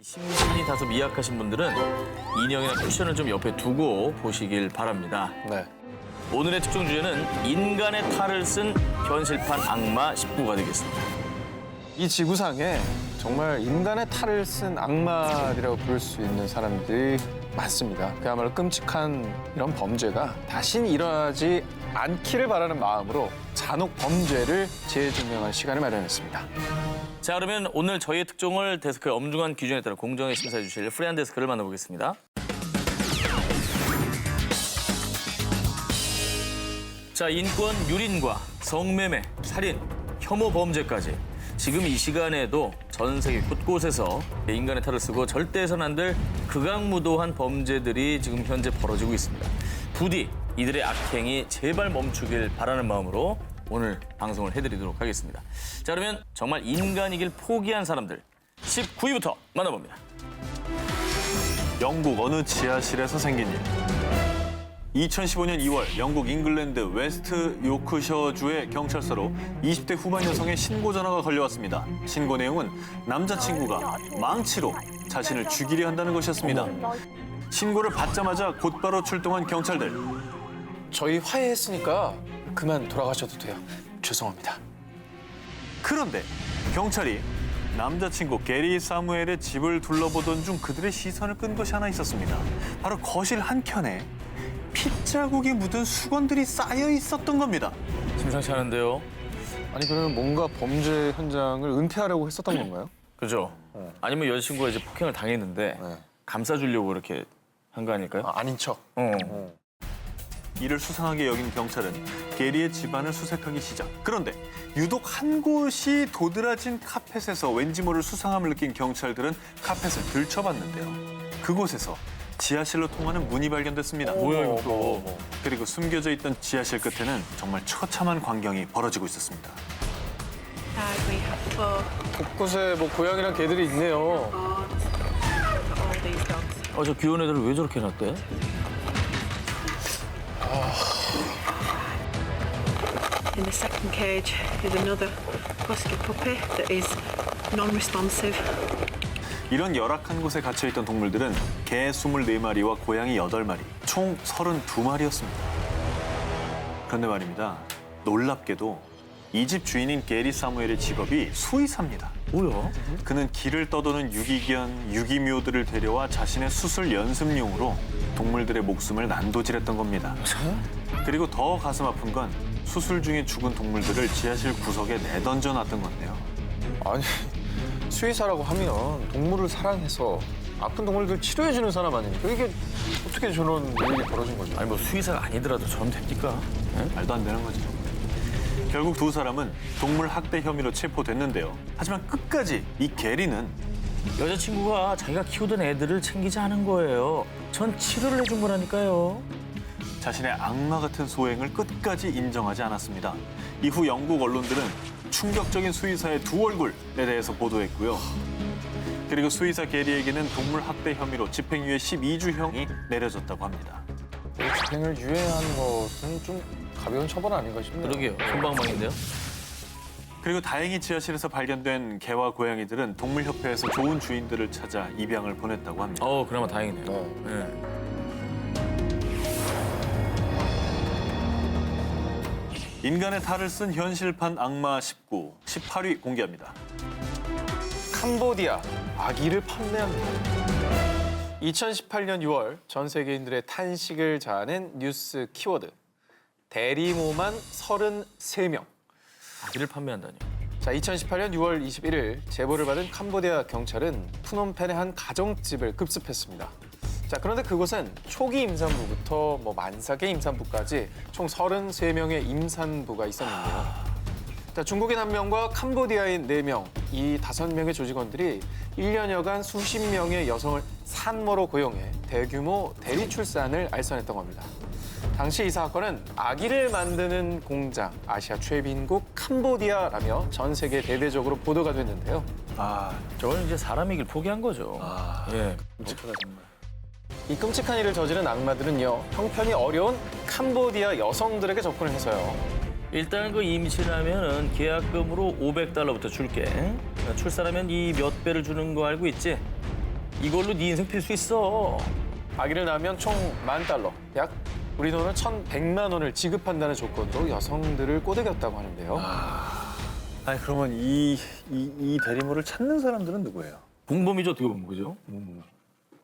심신이 다소 미약하신 분들은 인형이나 쿠션을 좀 옆에 두고 보시길 바랍니다. 네. 오늘의 특종 주제는 인간의 탈을 쓴 현실판 악마 19가 되겠습니다. 이 지구상에 정말 인간의 탈을 쓴 악마라고 부를 수 있는 사람들이 많습니다. 그야말로 끔찍한 이런 범죄가 다신 일어나지 않기를 바라는 마음으로 잔혹 범죄를 재조명할 시간을 마련했습니다. 자, 그러면 오늘 저희의 특종을 데스크의 엄중한 기준에 따라 공정하게 심사해 주실 프리한 데스크를 만나보겠습니다. 자, 인권 유린과 성매매, 살인, 혐오 범죄까지 지금 이 시간에도 전 세계 곳곳에서 인간의 탈을 쓰고 절대 해서는 안 될 극악무도한 범죄들이 지금 현재 벌어지고 있습니다. 부디 이들의 악행이 제발 멈추길 바라는 마음으로 오늘 방송을 해드리도록 하겠습니다. 자, 그러면 정말 인간이길 포기한 사람들 19위부터 만나봅니다. 영국 어느 지하실에서 생긴 일. 2015년 2월 영국 잉글랜드 웨스트 요크셔주의 경찰서로 20대 후반 여성의 신고 전화가 걸려왔습니다. 신고 내용은 남자친구가 망치로 자신을 죽이려 한다는 것이었습니다. 신고를 받자마자 곧바로 출동한 경찰들. 저희 화해했으니까 그만 돌아가셔도 돼요. 죄송합니다. 그런데 경찰이 남자친구 게리 사무엘의 집을 둘러보던 중 그들의 시선을 끈 것이 하나 있었습니다. 바로 거실 한켠에 핏자국이 묻은 수건들이 쌓여 있었던 겁니다. 심상치 않은데요. 아니 그러면 뭔가 범죄 현장을 은폐하려고 했었던 건가요? 그죠? 아니면 여자친구가 이제 폭행을 당했는데 네. 감싸주려고 이렇게 한 거 아닐까요? 아닌 척. 이를 수상하게 여긴 경찰은 게리의 집안을 수색하기 시작. 그런데 유독 한 곳이 도드라진 카펫에서 왠지 모를 수상함을 느낀 경찰들은 카펫을 들춰봤는데요. 그곳에서 지하실로 통하는 문이 발견됐습니다. 뭐야 이거? 그리고 숨겨져 있던 지하실 끝에는 정말 처참한 광경이 벌어지고 있었습니다. We have four 곳곳에 뭐 고양이랑 개들이 있네요. guards for all these dogs. 저 귀여운 애들을 왜 저렇게 해놨대? In the second cage is another husky puppy that is non-responsive. 이런 열악한 곳에 갇혀있던 동물들은 개 24마리와 고양이 8마리, 총 32마리였습니다. 그런데 말입니다. 놀랍게도 이 집 주인인 게리 사무엘의 직업이 수의사입니다. 뭐야? 그는 길을 떠도는 유기견, 유기묘들을 데려와 자신의 수술 연습용으로 동물들의 목숨을 난도질했던 겁니다. 그리고 더 가슴 아픈 건 수술 중에 죽은 동물들을 지하실 구석에 내던져 놨던 건데요. 아니 수의사라고 하면 동물을 사랑해서 아픈 동물들 치료해주는 사람 아닙니까? 이게 어떻게 저런 일이 벌어진 거죠? 아니 뭐 수의사가 아니더라도 저럼 됩니까? 말도 안 되는 거죠. 결국 두 사람은 동물 학대 혐의로 체포됐는데요. 하지만 끝까지 이 게리는 여자친구가 자기가 키우던 애들을 챙기지 않은 거예요. 전 치료를 해준 거라니까요. 자신의 악마 같은 소행을 끝까지 인정하지 않았습니다. 이후 영국 언론들은 충격적인 수의사의 두 얼굴에 대해서 보도했고요. 그리고 수의사 게리에게는 동물 학대 혐의로 집행유예 12주형이 내려졌다고 합니다. 집행을 유예한 것은 좀 가벼운 처벌 아닌가 싶네요. 그러게요. 손방망인데요. 그리고 다행히 지하실에서 발견된 개와 고양이들은 동물협회에서 좋은 주인들을 찾아 입양을 보냈다고 합니다. 그나마 다행이네요. 네. 네. 인간의 탈을 쓴 현실판 악마 19, 18위 공개합니다. 캄보디아 아기를 판매합니다. 2018년 6월 전 세계인들의 탄식을 자아낸 뉴스 키워드 대리모만 33명. 아기를 판매한다니. 자, 2018년 6월 21일 제보를 받은 캄보디아 경찰은 푸놈펜의 한 가정집을 급습했습니다. 자, 그런데 그곳은 초기 임산부부터 만삭의 임산부까지 총 33명의 임산부가 있었는데요. 자, 중국인 1명과 캄보디아인 4명, 이 5명의 조직원들이 1년여간 수십 명의 여성을 산모로 고용해 대규모 대리 출산을 알선했던 겁니다. 당시 이 사건은 아기를 만드는 공장, 아시아 최빈국 캄보디아라며 전 세계에 대대적으로 보도가 됐는데요. 저건 이제 사람이길 포기한 거죠. 예. 끔찍하다 정말. 이 끔찍한 일을 저지른 악마들은요, 형편이 어려운 캄보디아 여성들에게 접근을 해서요. 일단 그 임신하면은 계약금으로 $500부터 줄게. 출산하면 이 몇 배를 주는 거 알고 있지? 이걸로 네 인생 필 수 있어. 아기를 낳으면 총 $10,000, 약 우리 돈으로 1,100만 원을 지급한다는 조건으로 여성들을 꼬드겼다고 하는데요. 아니 그러면 이 대리모를 찾는 사람들은 누구예요? 공범이죠, 어떻게 보면, 그죠?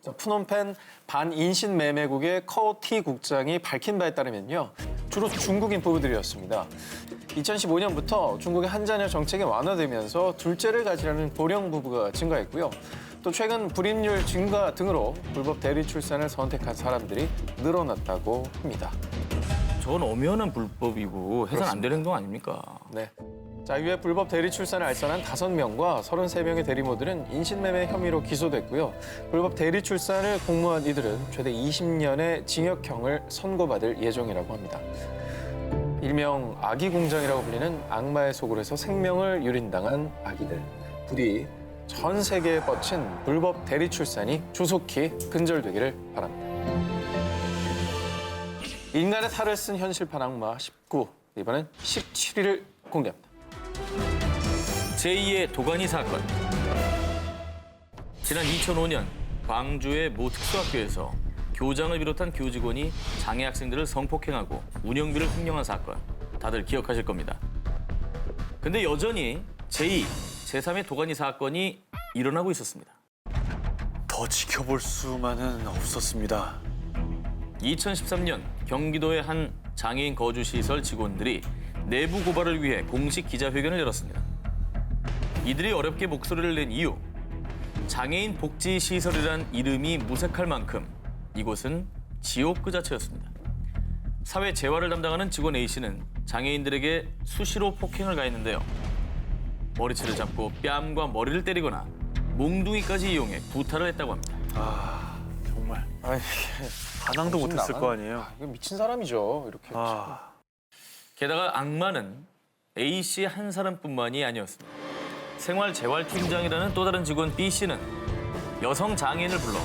자, 푸놈펜 반인신 매매국의 커티 국장이 밝힌 바에 따르면요. 주로 중국인 부부들이었습니다. 2015년부터 중국의 한자녀 정책이 완화되면서 둘째를 가지려는 고령 부부가 증가했고요. 또 최근 불임률 증가 등으로 불법 대리 출산을 선택한 사람들이 늘어났다고 합니다. 저건 엄연한 불법이고 해서는 안 되는 행동 아닙니까? 네. 자, 이후에 불법 대리 출산을 알선한 5명과 33명의 대리모들은 인신매매 혐의로 기소됐고요. 불법 대리 출산을 공모한 이들은 최대 20년의 징역형을 선고받을 예정이라고 합니다. 일명 아기 공장이라고 불리는 악마의 소굴에서 생명을 유린당한 아기들. 부디 전 세계에 뻗친 불법 대리 출산이 조속히 근절되기를 바랍니다. 인간의 탈을 쓴 현실판 악마 19, 이번엔 17위를 공개합니다. 제2의 도가니 사건. 지난 2005년 광주의 모 특수학교에서 교장을 비롯한 교직원이 장애 학생들을 성폭행하고 운영비를 횡령한 사건. 다들 기억하실 겁니다. 근데 여전히 제2, 제3의 도가니 사건이 일어나고 있었습니다. 더 지켜볼 수만은 없었습니다. 2013년 경기도의 한 장애인 거주시설 직원들이 내부 고발을 위해 공식 기자회견을 열었습니다. 이들이 어렵게 목소리를 낸 이유, 장애인 복지시설이란 이름이 무색할 만큼 이곳은 지옥 그 자체였습니다. 사회 재활을 담당하는 직원 A씨는 장애인들에게 수시로 폭행을 가했는데요. 머리채를 잡고 뺨과 머리를 때리거나 몽둥이까지 이용해 구타를 했다고 합니다. 정말 아이, 반항도 무슨 못했을 나만- 거 아니에요? 이거 미친 사람이죠. 이렇게. 게다가 악마는 A씨 한 사람뿐만이 아니었습니다. 생활재활팀장이라는 또 다른 직원 B씨는 여성 장애인을 불러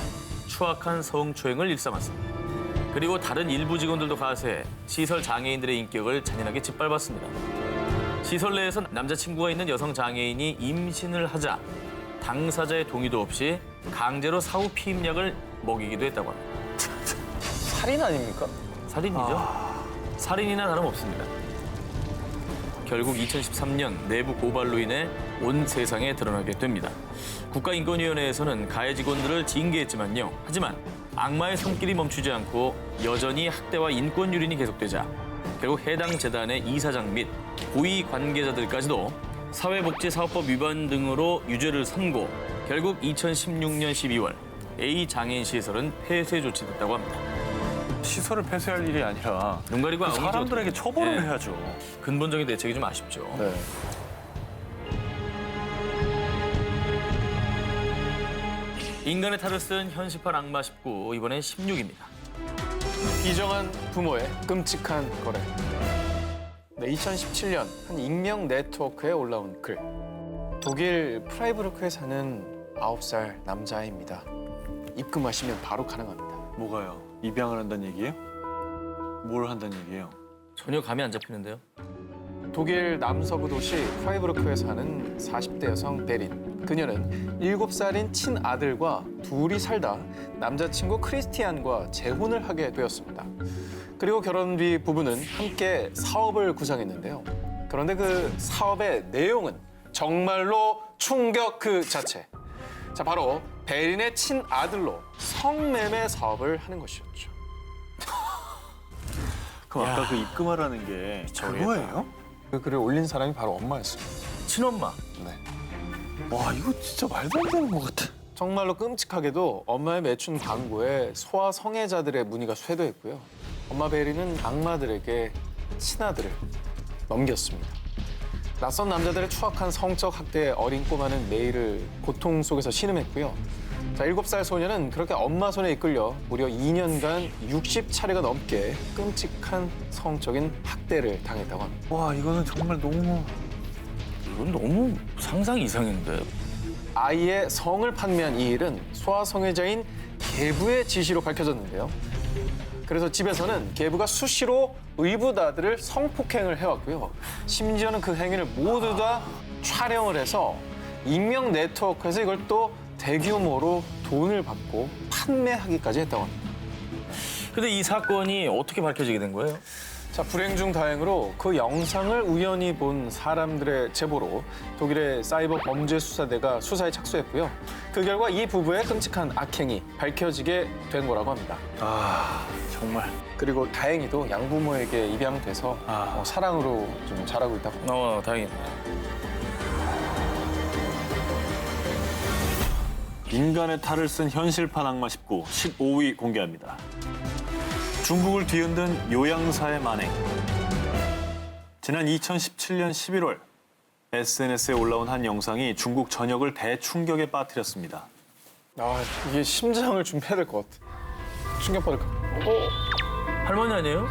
추악한 성추행을 일삼았습니다. 그리고 다른 일부 직원들도 가세해 시설 장애인들의 인격을 잔인하게 짓밟았습니다. 시설 내에서 남자친구가 있는 여성 장애인이 임신을 하자 당사자의 동의도 없이 강제로 사후 피임약을 먹이기도 했다고 합니다. 살인 아닙니까? 살인이죠. 살인이나 다름없습니다. 결국 2013년 내부 고발로 인해 온 세상에 드러나게 됩니다. 국가인권위원회에서는 가해 직원들을 징계했지만요. 하지만 악마의 손길이 멈추지 않고 여전히 학대와 인권 유린이 계속되자 결국 해당 재단의 이사장 및 고위 관계자들까지도 사회복지사업법 위반 등으로 유죄를 선고, 결국 2016년 12월 A 장애인 시설은 폐쇄 조치됐다고 합니다. 시설을 폐쇄할 일이 아니라 눈 가리고 그 아웅이죠. 사람들에게 처벌을 예. 해야죠. 근본적인 대책이 좀 아쉽죠. 네. 인간의 탈을 쓴 현실판 악마 19, 이번엔 16입니다. 비정한 부모의 끔찍한 거래. 네, 2017년 한 익명 네트워크에 올라온 글. 독일 프라이부르크에 사는 9살 남자아이입니다. 입금하시면 바로 가능합니다. 뭐가요? 입양을 한다는 얘기예요? 뭘 한다는 얘기예요? 전혀 감이 안 잡히는데요. 독일 남서부 도시 프라이부르크에 사는 40대 여성 베린. 그녀는 7살인 친아들과 둘이 살다 남자친구 크리스티안과 재혼을 하게 되었습니다. 그리고 결혼 뒤 부부는 함께 사업을 구상했는데요. 그런데 그 사업의 내용은 정말로 충격 그 자체. 자, 바로 베린의 친아들로 성매매 사업을 하는 것이었죠. 그럼 아까 그 입금하라는 게 그거예요? 그 글을 올린 사람이 바로 엄마였습니다. 친엄마. 네. 와 이거 진짜 말도 안 되는 것 같아. 정말로 끔찍하게도 엄마의 매춘 광고에 소아 성애자들의 문의가 쇄도했고요. 엄마 베리는 악마들에게 친아들을 넘겼습니다. 낯선 남자들의 추악한 성적 학대에 어린 꼬마는 매일을 고통 속에서 신음했고요. 자, 7살 소녀는 그렇게 엄마 손에 이끌려 무려 2년간 60차례가 넘게 끔찍한 성적인 학대를 당했다고 합니다. 와 이거는 정말 너무 이건 너무 상상 이상인데. 아이의 성을 판매한 이 일은 소아성애자인 계부의 지시로 밝혀졌는데요. 그래서 집에서는 계부가 수시로 의붓아들을 성폭행을 해왔고요. 심지어는 그 행위를 모두 다 촬영을 해서 익명 네트워크에서 이걸 또 대규모로 돈을 받고 판매하기까지 했다고 합니다. 근데 이 사건이 어떻게 밝혀지게 된 거예요? 자, 불행 중 다행으로 그 영상을 우연히 본 사람들의 제보로 독일의 사이버 범죄 수사대가 수사에 착수했고요. 그 결과 이 부부의 끔찍한 악행이 밝혀지게 된 거라고 합니다. 아, 정말. 그리고 다행히도 양부모에게 입양돼서 사랑으로 좀 자라고 있다고. 다행이다. 인간의 탈을 쓴 현실판 악마 19, 15위 공개합니다. 중국을 뒤흔든 요양사의 만행. 지난 2017년 11월 SNS에 올라온 한 영상이 중국 전역을 대충격에 빠뜨렸습니다. 아, 이게 심장을 준비해야 될 것 같아. 충격받을 것 같아. 할머니 아니에요?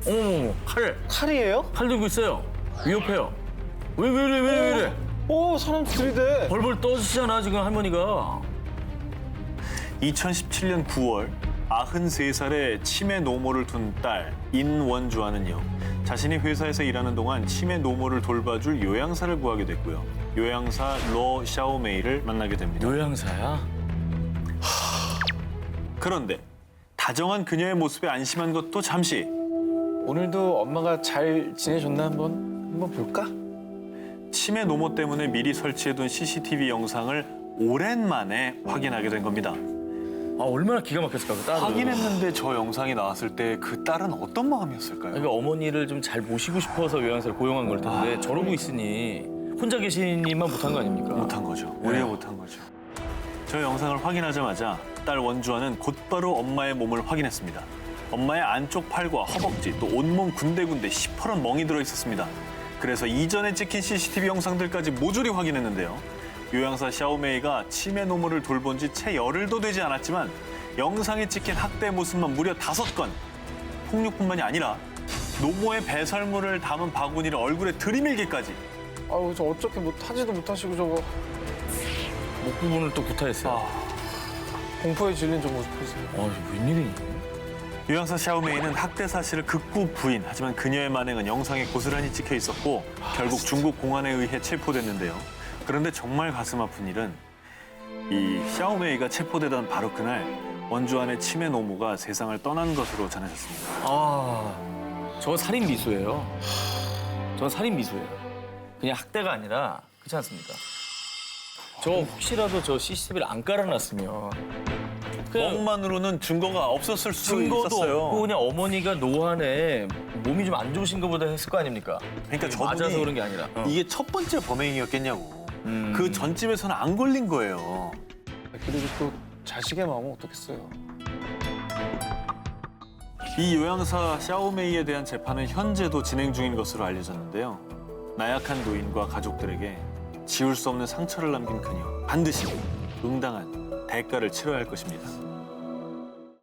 어머머머, 칼이에요? 칼 들고 있어요. 위협해요. 왜 이래? 오, 사람 들이대. 벌벌 떠지잖아, 지금 할머니가. 2017년 9월 93살의 치매 노모를 둔 딸 인원주아는요. 자신이 회사에서 일하는 동안 치매 노모를 돌봐줄 요양사를 구하게 됐고요. 요양사 로 샤오메이를 만나게 됩니다. 요양사야? 그런데 다정한 그녀의 모습에 안심한 것도 잠시. 오늘도 엄마가 잘 지내셨나 한번 볼까? 치매 노모 때문에 미리 설치해둔 CCTV 영상을 오랜만에 확인하게 된 겁니다. 얼마나 기가 막혔을까, 그 딸은. 확인했는데 저 영상이 나왔을 때 그 딸은 어떤 마음이었을까요? 그러니까 어머니를 좀 잘 모시고 싶어서 요양사를 고용한 걸 텐데 저러고 있으니 혼자 계시니만 못한 거 아닙니까? 못한 거죠. 오히려 못한 거죠. 저 영상을 확인하자마자 딸 원주아는 곧바로 엄마의 몸을 확인했습니다. 엄마의 안쪽 팔과 허벅지 또 온몸 군데군데 시퍼런 멍이 들어 있었습니다. 그래서 이전에 찍힌 CCTV 영상들까지 모조리 확인했는데요. 요양사 샤오메이가 치매 노모를 돌본 지 채 열흘도 되지 않았지만 영상에 찍힌 학대 모습만 무려 5건. 폭력뿐만이 아니라 노모의 배설물을 담은 바구니를 얼굴에 들이밀기까지. 아우, 저 어떻게 하지도 못하시고 저거 목 부분을 또 구타했어요. 공포에 질린 저 모습 보세요. 이게 웬일이니? 요양사 샤오메이는 학대 사실을 극구 부인. 하지만 그녀의 만행은 영상에 고스란히 찍혀 있었고 결국 중국 공안에 의해 체포됐는데요. 그런데 정말 가슴 아픈 일은 이 샤오메이가 체포되던 바로 그날 원주안의 치매 노모가 세상을 떠난 것으로 전해졌습니다. 저 살인 미수예요. 저 살인 미수예요. 그냥 학대가 아니라 그렇지 않습니까? 저 혹시라도 저 CCTV를 안 깔아놨으면 그냥 멍만으로는 증거가 없었을 수 증거도 있었어요. 없고 그냥 어머니가 노안에 몸이 좀 안 좋으신 것보다 했을 거 아닙니까? 그러니까 맞아서 저분이 그런 게 아니라. 이게 첫 번째 범행이었겠냐고. 그 전집에서는 안 걸린 거예요. 그리고 또 자식의 마음은 어떻겠어요? 이 요양사 샤오메이에 대한 재판은 현재도 진행 중인 것으로 알려졌는데요. 나약한 노인과 가족들에게 지울 수 없는 상처를 남긴 그녀. 반드시 응당한 대가를 치러야 할 것입니다.